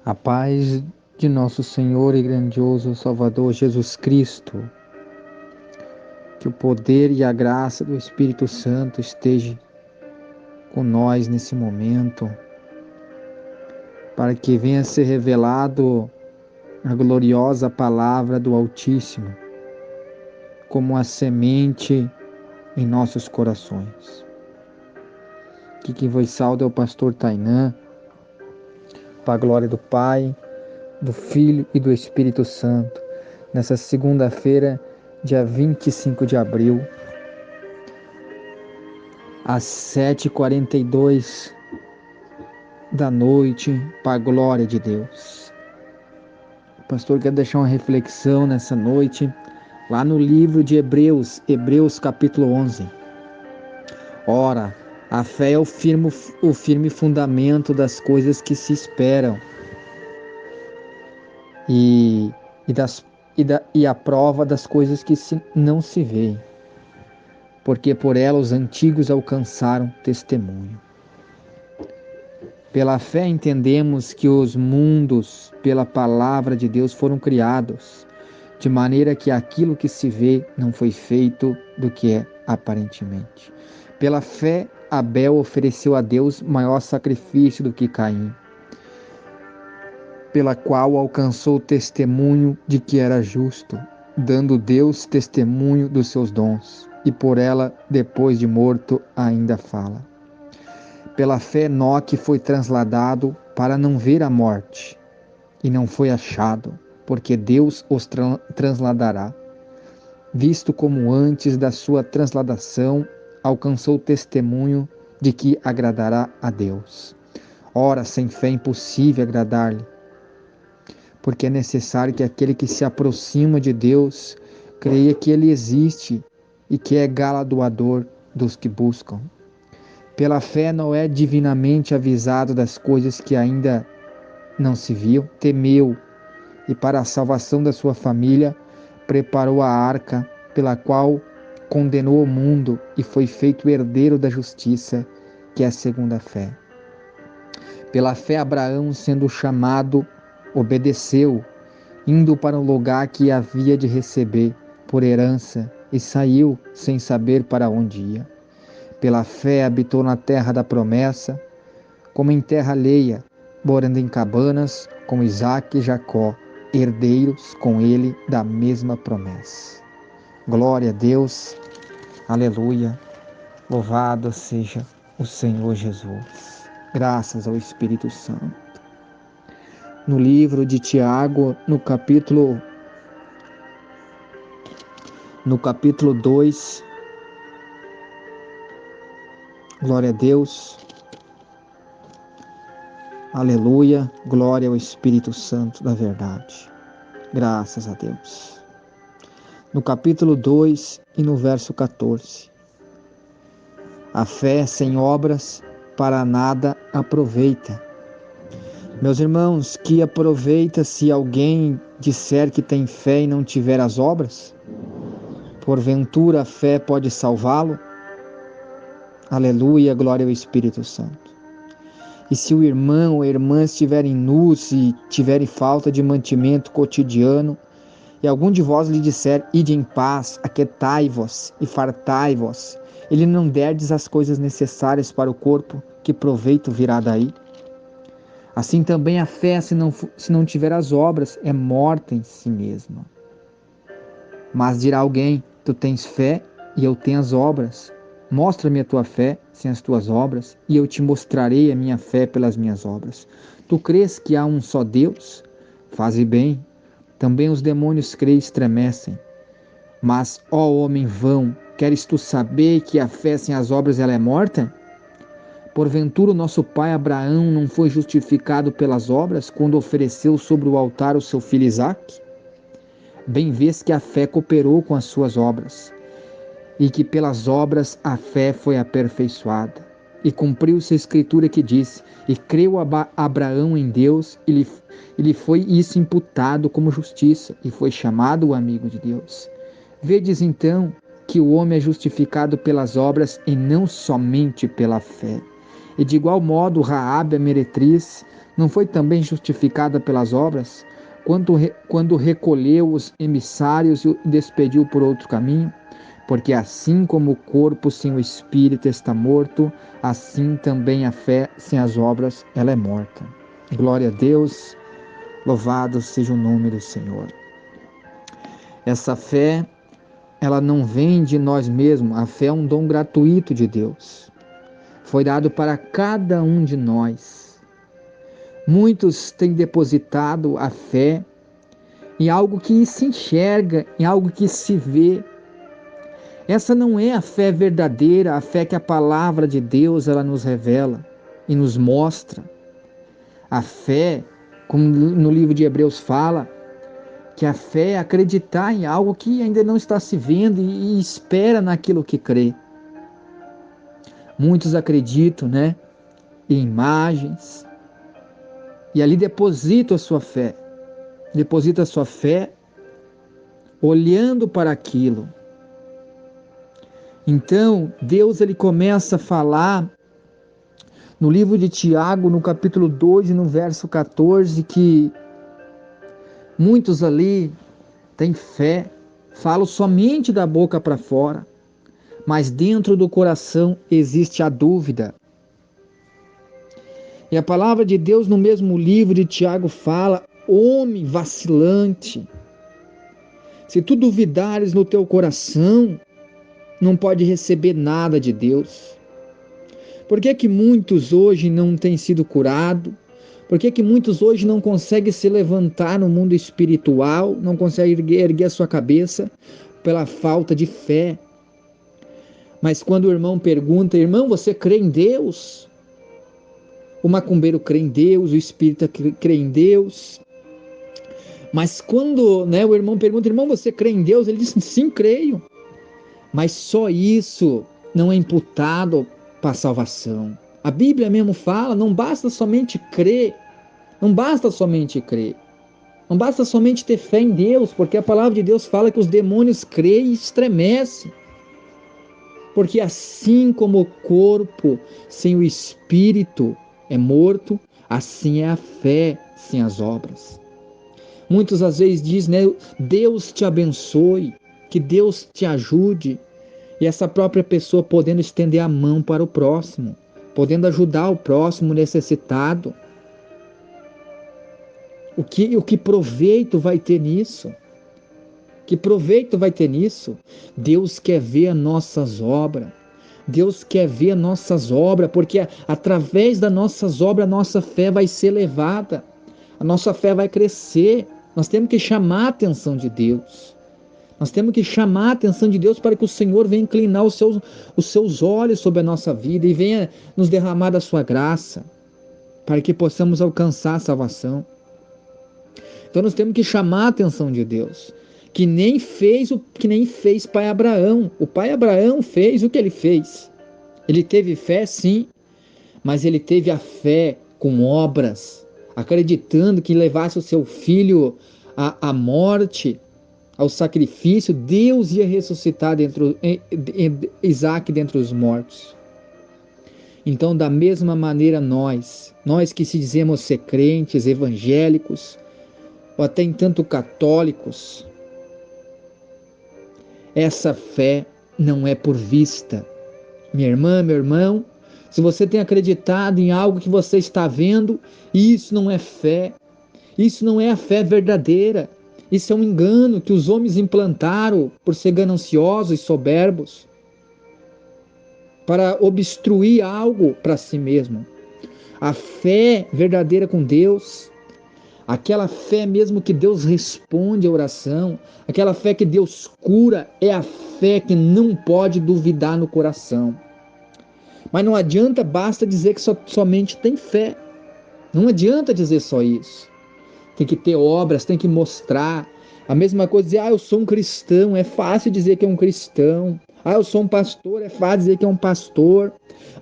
A paz de nosso Senhor e grandioso Salvador Jesus Cristo, que o poder e a graça do Espírito Santo esteja com nós nesse momento, para que venha a ser revelado a gloriosa palavra do Altíssimo, como a semente em nossos corações. Aqui quem vos salva é o pastor Tainã, para a glória do Pai, do Filho e do Espírito Santo, nessa segunda-feira, dia 25 de abril, às 7h42 da noite, para a glória de Deus. O pastor quer deixar uma reflexão nessa noite, lá no livro de Hebreus capítulo 11. Ora, a fé é o firme fundamento das coisas que se esperam e a prova das coisas que não se veem, porque por ela os antigos alcançaram testemunho. Pela fé entendemos que os mundos, pela palavra de Deus, foram criados, de maneira que aquilo que se vê não foi feito do que é aparentemente. Pela fé, Abel ofereceu a Deus maior sacrifício do que Caim, pela qual alcançou o testemunho de que era justo, dando Deus testemunho dos seus dons, e por ela, depois de morto, ainda fala. Pela fé, Enoque foi transladado para não ver a morte, e não foi achado, porque Deus os transladará. Visto como antes da sua transladação, alcançou o testemunho de que agradará a Deus. Ora, sem fé é impossível agradar-lhe, porque é necessário que aquele que se aproxima de Deus creia que Ele existe e que é galardoador dos que buscam. Pela fé, Noé, divinamente avisado das coisas que ainda não se viam, temeu e, para a salvação da sua família, preparou a arca, pela qual condenou o mundo e foi feito herdeiro da justiça, que é a segunda fé. Pela fé, Abraão, sendo chamado, obedeceu, indo para um lugar que havia de receber por herança, e saiu sem saber para onde ia. Pela fé habitou na terra da promessa, como em terra alheia, morando em cabanas, com Isaque e Jacó, herdeiros com ele da mesma promessa. Glória a Deus, aleluia, louvado seja o Senhor Jesus. Graças ao Espírito Santo. No livro de Tiago, no capítulo 2, glória a Deus, aleluia, glória ao Espírito Santo da verdade. Graças a Deus. No capítulo 2 e no verso 14. A fé sem obras para nada aproveita. Meus irmãos, que aproveita se alguém disser que tem fé e não tiver as obras? Porventura a fé pode salvá-lo? Aleluia, glória ao Espírito Santo. E se o irmão ou a irmã estiverem nus e tiverem falta de mantimento cotidiano, e algum de vós lhe disser, ide em paz, aquietai-vos e fartai-vos, ele não derdes as coisas necessárias para o corpo, que proveito virá daí? Assim também a fé, se não tiver as obras, é morta em si mesma. Mas dirá alguém, tu tens fé e eu tenho as obras. Mostra-me a tua fé sem as tuas obras, e eu te mostrarei a minha fé pelas minhas obras. Tu crês que há um só Deus? Faze bem. Também os demônios creem e estremecem. Mas, ó homem vão, queres tu saber que a fé sem as obras ela é morta? Porventura o nosso pai Abraão não foi justificado pelas obras quando ofereceu sobre o altar o seu filho Isaque? Bem vês que a fé cooperou com as suas obras, e que pelas obras a fé foi aperfeiçoada. E cumpriu-se a escritura que diz, e creu Abraão em Deus, e lhe foi isso imputado como justiça, e foi chamado o amigo de Deus. Vedes então que o homem é justificado pelas obras e não somente pela fé. E de igual modo Raabe, a meretriz, Não foi também justificada pelas obras, quando recolheu os emissários e despediu por outro caminho? Porque assim como o corpo sem o espírito está morto, assim também a fé sem as obras, ela é morta. Glória a Deus, louvado seja o nome do Senhor. Essa fé, ela não vem de nós mesmos, a fé é um dom gratuito de Deus. Foi dado para cada um de nós. Muitos têm depositado a fé em algo que se enxerga, em algo que se vê. Essa não é a fé verdadeira, a fé que a palavra de Deus ela nos revela e nos mostra. A fé, como no livro de Hebreus fala, que a fé é acreditar em algo que ainda não está se vendo e espera naquilo que crê. Muitos acreditam, em imagens e ali depositam a sua fé. Deposita a sua fé olhando para aquilo. Então, Deus ele começa a falar no livro de Tiago, no capítulo 2, no verso 14, que muitos ali têm fé, falam somente da boca para fora, mas dentro do coração existe a dúvida. E a palavra de Deus no mesmo livro de Tiago fala: homem vacilante, se tu duvidares no teu coração, não pode receber nada de Deus. Por que que muitos hoje não têm sido curados? Por que que muitos hoje não conseguem se levantar no mundo espiritual, não conseguem erguer a sua cabeça pela falta de fé? Mas quando o irmão pergunta: irmão, você crê em Deus? O macumbeiro crê em Deus, o espírita crê em Deus. Mas quando o irmão pergunta: irmão, você crê em Deus? Ele diz: sim, creio. Mas só isso não é imputado para a salvação. A Bíblia mesmo fala: não basta somente crer, não basta somente crer, não basta somente ter fé em Deus, porque a palavra de Deus fala que os demônios creem e estremecem. Porque assim como o corpo sem o espírito é morto, assim é a fé sem as obras. Muitos às vezes dizem, Deus te abençoe, que Deus te ajude, e essa própria pessoa podendo estender a mão para o próximo, podendo ajudar o próximo necessitado. O que proveito vai ter nisso? Que proveito vai ter nisso? Deus quer ver as nossas obras. Deus quer ver as nossas obras, porque através das nossas obras a nossa fé vai ser elevada, a nossa fé vai crescer. Nós temos que chamar a atenção de Deus. Nós temos que chamar a atenção de Deus para que o Senhor venha inclinar os seus olhos sobre a nossa vida e venha nos derramar da sua graça, para que possamos alcançar a salvação. Então nós temos que chamar a atenção de Deus, que nem fez pai Abraão. O pai Abraão fez o que ele fez. Ele teve fé, sim, mas ele teve a fé com obras, acreditando que levasse o seu filho à morte, ao sacrifício, Deus ia ressuscitar Isaac dentre os mortos. Então, da mesma maneira, nós que se dizemos ser crentes, evangélicos, ou até em tanto católicos, essa fé não é por vista. Minha irmã, meu irmão, se você tem acreditado em algo que você está vendo, isso não é fé, isso não é a fé verdadeira. Isso é um engano que os homens implantaram por ser gananciosos e soberbos, para obstruir algo para si mesmo. A fé verdadeira com Deus, aquela fé mesmo que Deus responde a oração, aquela fé que Deus cura, é a fé que não pode duvidar no coração. Mas não adianta, basta dizer que somente tem fé. Não adianta dizer só isso. Tem que ter obras, tem que mostrar. A mesma coisa dizer, eu sou um cristão, é fácil dizer que é um cristão. Eu sou um pastor, é fácil dizer que é um pastor.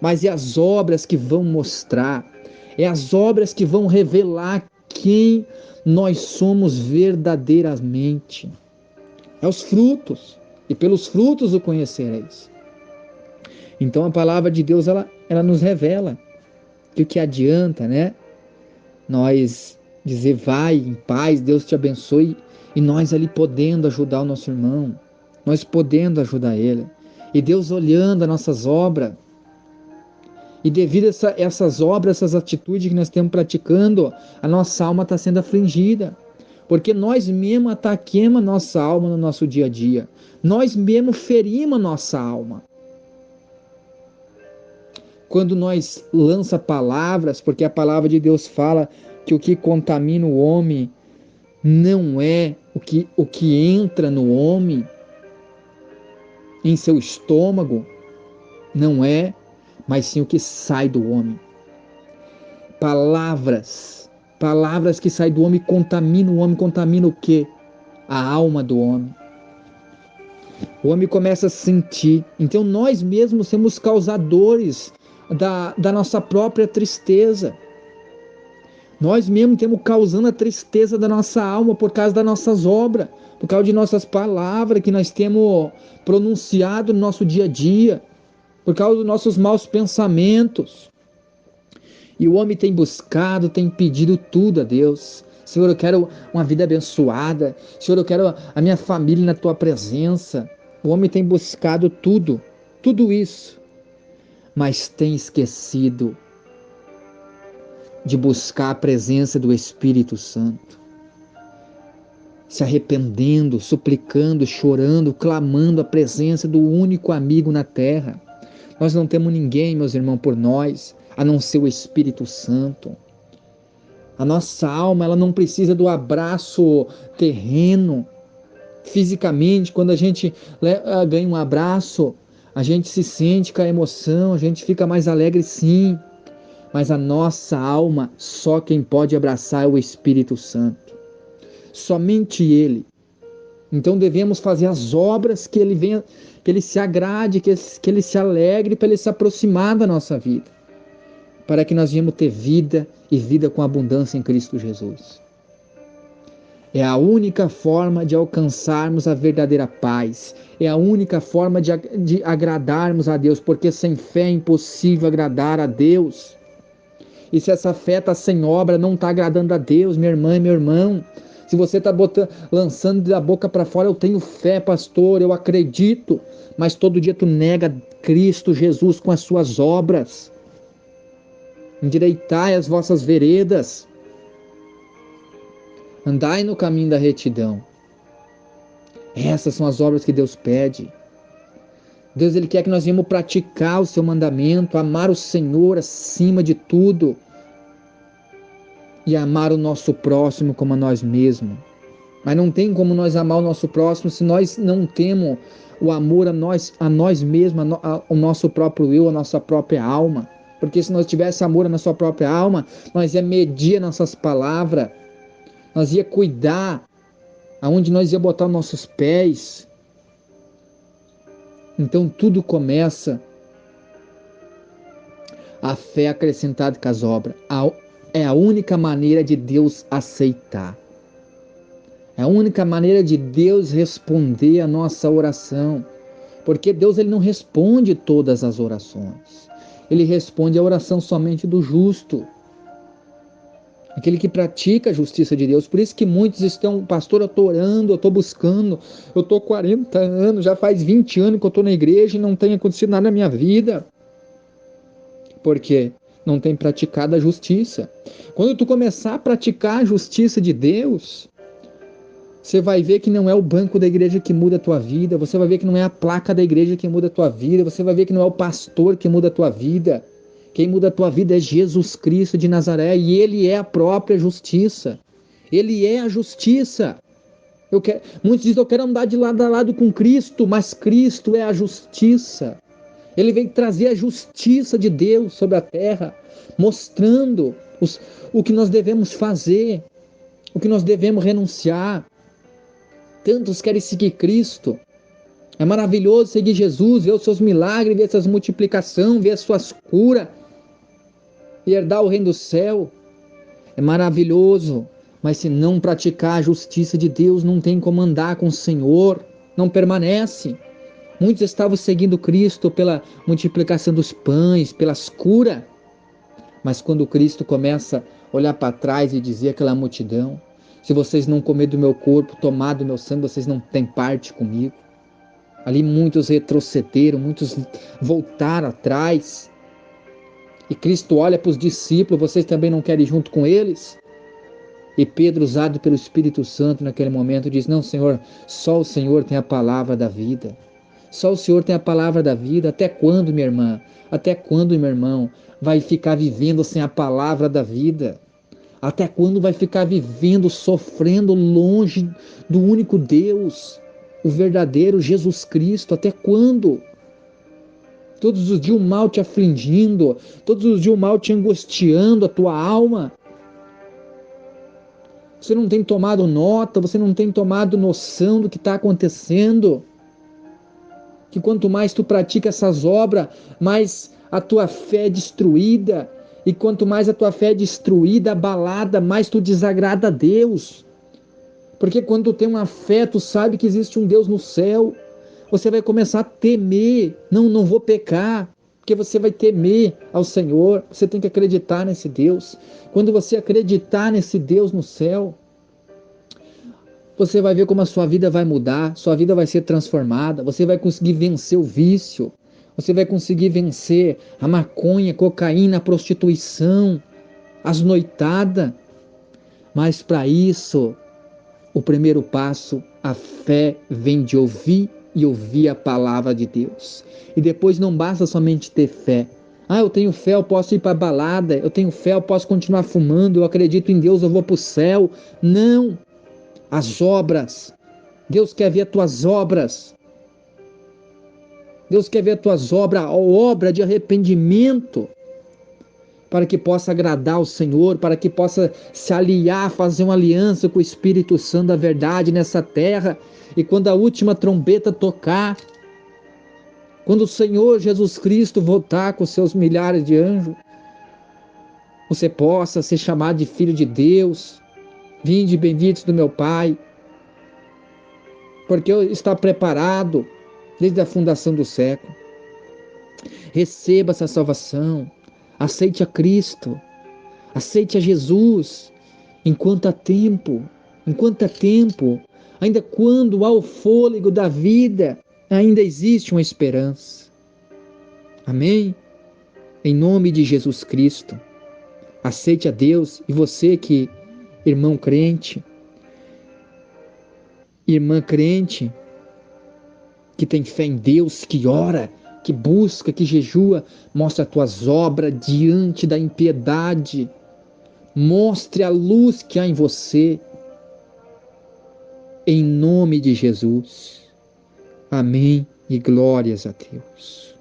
Mas é as obras que vão mostrar, é as obras que vão revelar quem nós somos verdadeiramente. É os frutos, e pelos frutos o conhecereis. Então a palavra de Deus, ela nos revela que o que adianta, Nós dizer vai em paz, Deus te abençoe, e nós ali podendo ajudar o nosso irmão, nós podendo ajudar ele, e Deus olhando as nossas obras, e devido a essas obras, essas atitudes que nós estamos praticando, a nossa alma está sendo afligida, porque nós mesmos ataquemos a nossa alma no nosso dia a dia, nós mesmos ferimos a nossa alma. Quando nós lança palavras, porque a palavra de Deus fala que o que contamina o homem não é o que entra no homem, em seu estômago, não é, mas sim o que sai do homem. Palavras que saem do homem contaminam o homem, contaminam o quê? A alma do homem. O homem começa a sentir. Então nós mesmos somos causadores da nossa própria tristeza. Nós mesmos estamos causando a tristeza da nossa alma por causa das nossas obras, por causa de nossas palavras que nós temos pronunciado no nosso dia a dia, por causa dos nossos maus pensamentos. E o homem tem buscado, tem pedido tudo a Deus. Senhor, eu quero uma vida abençoada. Senhor, eu quero a minha família na tua presença. O homem tem buscado tudo isso, mas tem esquecido de buscar a presença do Espírito Santo, se arrependendo, suplicando, chorando, clamando a presença do único amigo na terra. Nós não temos ninguém, meus irmãos, por nós, a não ser o Espírito Santo. A nossa alma, ela não precisa do abraço terreno. Fisicamente, quando a gente ganha um abraço, a gente se sente com a emoção, a gente fica mais alegre, sim. Mas a nossa alma, só quem pode abraçar é o Espírito Santo. Somente Ele. Então devemos fazer as obras que Ele venha, que Ele se agrade, que Ele se alegre, para Ele se aproximar da nossa vida, para que nós venhamos ter vida e vida com abundância em Cristo Jesus. É a única forma de alcançarmos a verdadeira paz, é a única forma de agradarmos a Deus, porque sem fé é impossível agradar a Deus. E se essa fé está sem obra, não está agradando a Deus, minha irmã e meu irmão. Se você está lançando da boca para fora, eu tenho fé, pastor, eu acredito, mas todo dia tu nega Cristo Jesus com as suas obras. Endireitai as vossas veredas, andai no caminho da retidão. Essas são as obras que Deus pede. Deus, Ele quer que nós venhamos praticar o seu mandamento, amar o Senhor acima de tudo e amar o nosso próximo como a nós mesmos. Mas não tem como nós amar o nosso próximo se nós não temos o amor a nós mesmos, ao nosso próprio eu, a nossa própria alma. Porque se nós tivéssemos amor na sua própria alma, nós ia medir nossas palavras, nós ia cuidar aonde nós ia botar os nossos pés. Então tudo começa a fé acrescentada com as obras. É a única maneira de Deus aceitar. É a única maneira de Deus responder a nossa oração. Porque Deus, Ele não responde todas as orações. Ele responde a oração somente do justo. Aquele que pratica a justiça de Deus. Por isso que muitos estão, pastor, eu estou orando, eu estou buscando, eu estou 40 anos, já faz 20 anos que eu estou na igreja e não tem acontecido nada na minha vida. Por quê? Não tem praticado a justiça. Quando tu começar a praticar a justiça de Deus, você vai ver que não é o banco da igreja que muda a tua vida, você vai ver que não é a placa da igreja que muda a tua vida, você vai ver que não é o pastor que muda a tua vida. Quem muda a tua vida é Jesus Cristo de Nazaré, e Ele é a própria justiça. Ele é a justiça. Muitos dizem, eu quero andar de lado a lado com Cristo, mas Cristo é a justiça. Ele vem trazer a justiça de Deus sobre a terra, mostrando o que nós devemos fazer, o que nós devemos renunciar. Tantos querem seguir Cristo. É maravilhoso seguir Jesus, ver os seus milagres, ver essas multiplicações, ver as suas curas e herdar o reino do céu. É maravilhoso, mas se não praticar a justiça de Deus, não tem como andar com o Senhor, não permanece. Muitos estavam seguindo Cristo pela multiplicação dos pães, pelas curas, mas quando Cristo começa olhar para trás e dizer àquela multidão: se vocês não comer do meu corpo, tomar do meu sangue, vocês não têm parte comigo. Ali muitos retrocederam, muitos voltaram atrás. E Cristo olha para os discípulos: vocês também não querem ir junto com eles? E Pedro, usado pelo Espírito Santo naquele momento, diz: não, Senhor, só o Senhor tem a palavra da vida. Só o Senhor tem a palavra da vida. Até quando, minha irmã? Até quando, meu irmão, vai ficar vivendo sem a palavra da vida? Até quando vai ficar vivendo, sofrendo longe do único Deus, o verdadeiro Jesus Cristo? Até quando? Todos os dias o mal te afligindo, todos os dias o mal te angustiando a tua alma. Você não tem tomado nota, você não tem tomado noção do que está acontecendo. Que quanto mais tu pratica essas obras, mais a tua fé é destruída. E quanto mais a tua fé é destruída, abalada, mais tu desagrada a Deus. Porque quando tu tem uma fé, tu sabe que existe um Deus no céu. Você vai começar a temer. Não vou pecar. Porque você vai temer ao Senhor. Você tem que acreditar nesse Deus. Quando você acreditar nesse Deus no céu, você vai ver como a sua vida vai mudar, sua vida vai ser transformada, você vai conseguir vencer o vício, você vai conseguir vencer a maconha, a cocaína, a prostituição, as noitadas. Mas para isso, o primeiro passo, a fé vem de ouvir e ouvir a palavra de Deus. E depois não basta somente ter fé. Ah, eu tenho fé, eu posso ir para a balada, eu tenho fé, eu posso continuar fumando, eu acredito em Deus, eu vou para o céu. Não! As obras. Deus quer ver as tuas obras. Deus quer ver as tuas obras, a obra de arrependimento, para que possa agradar o Senhor, para que possa se aliar, fazer uma aliança com o Espírito Santo da verdade nessa terra. E quando a última trombeta tocar, quando o Senhor Jesus Cristo voltar com seus milhares de anjos, você possa ser chamado de filho de Deus. Vinde benditos do meu Pai, porque está preparado desde a fundação do século. Receba essa salvação, aceite a Cristo, aceite a Jesus, enquanto há tempo, ainda quando há o fôlego da vida, ainda existe uma esperança. Amém? Em nome de Jesus Cristo, aceite a Deus. E você que, irmão crente, irmã crente, que tem fé em Deus, que ora, que busca, que jejua, mostra as tuas obras diante da impiedade, mostre a luz que há em você, em nome de Jesus. Amém e glórias a Deus.